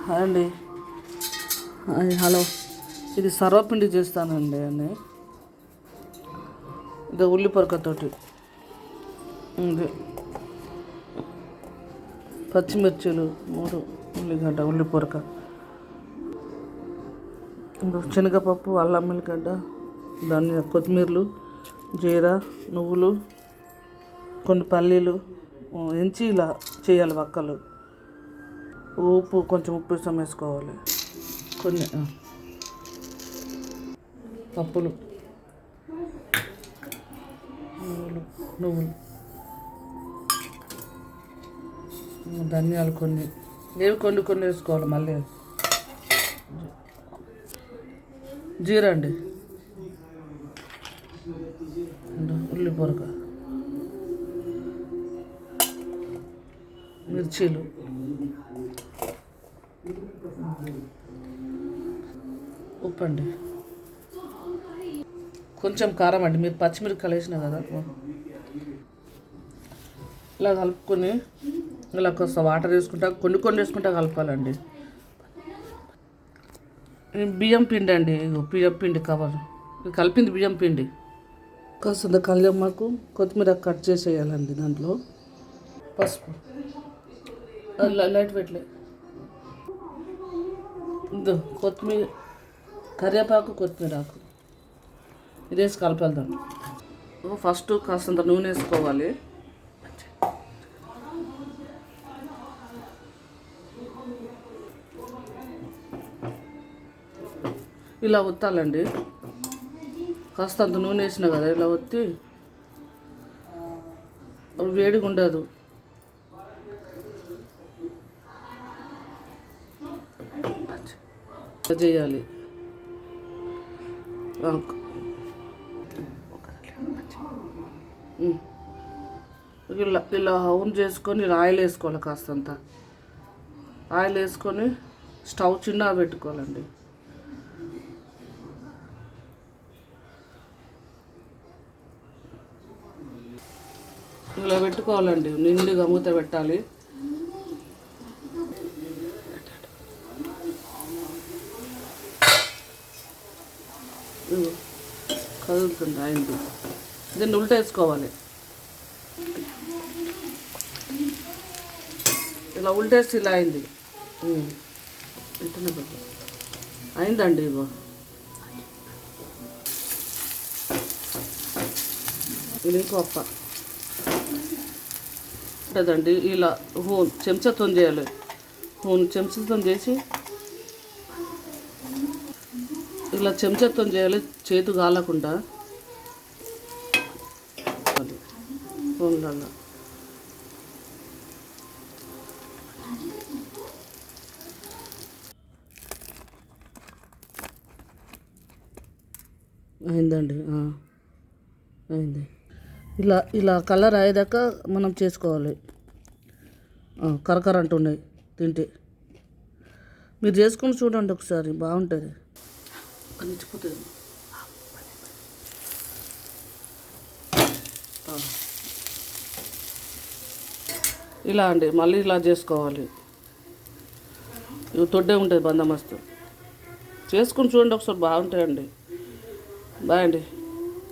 Hi అండి. Hello, ఇది సర్వపిండి చేస్తానండి అని. ఇది ఉల్లి పొరకతోటి, ఇది పచ్చిమిర్చిలు 3, ఉల్లిగడ్డ, ఉల్లి పొరక, శనగపప్పు, అల్లం ఎల్లిగడ్డ, ధనియా, కొత్తిమీరలు, జీరా, నువ్వులు, కొన్ని పల్లీలు ఎంచి ఇలా చేయాలి వక్కలు. ఉప్పు, కొంచెం ఉప్పు ఇష్టం వేసుకోవాలి. కొన్ని పప్పులు, నువ్వులు, ధనియాలు కొన్ని కొన్ని వేసుకోవాలి. మళ్ళీ జీరా అండి, ఉల్లి పొరక, మిర్చీలు, ఉప్పు అండి, కొంచెం కారం అండి. మీరు పచ్చిమిరపకాయలు వేసినా కదా, ఇలా కలుపుకొని ఇలా కొంత వాటర్ వేసుకుంటా కొన్ని వేసుకుంటా కలపాలండి. బియ్యం పిండి అండి, బియ్యం పిండి కవర్ కలిపింది బియ్యం పిండి. కాస్త కళ్యామాకు, కొత్తిమీర కట్ చేసేయాలండి. దాంట్లో పసుపు, లైట్ వెయిట్లే, కొత్తిమీర, కరివేపాకు, కొత్తిమీర ఆకు ఇది వేసి కలపేద్దాం. ఫస్ట్ కాస్తంత నూనె వేసుకోవాలి. ఇలా ఒత్తాలండి. కాస్తంత నూనె వేసినా కదా, ఇలా ఒత్తి వేడిగా ఉండదు. చేయాలి. ఇలా హౌన్ చేసుకొని ఆయిల్ వేసుకోవాలి. కాస్తంత ఆయిల్ వేసుకొని స్టవ్ చిన్నగా పెట్టుకోవాలండి. ఇలా పెట్టుకోవాలండి. నిండుగా మూత పెట్టాలి. కదులుతుంది అయింది. దీన్ని ఉల్టా వేసుకోవాలి. ఇలా ఉల్టేసి ఇలా అయింది. అయిందండి. ఇగో ఇది ఇంకో అప్ప ఉంటుందండి. ఇలా చెంచాతో చేయాలి. చెంచాతో చేసి ఇలా చెంచాతో చేయాలి, చేతు కాలకుండా. ఫోన్లలో అయిందండి. అయింది. ఇలా కలర్ అయ్యేదాకా మనం చేసుకోవాలి. కరకర అంటున్నాయి తింటే. మీరు చేసుకుని చూడండి ఒకసారి, బాగుంటుంది. నిచ్చిపోతుంది. ఇలా అండి, మళ్ళీ ఇలా చేసుకోవాలి. ఇవి తొడ్డే ఉంటుంది బందమస్తు. చేసుకుని చూడండి ఒకసారి, బాగుంటాయండి. బాయ్ అండి.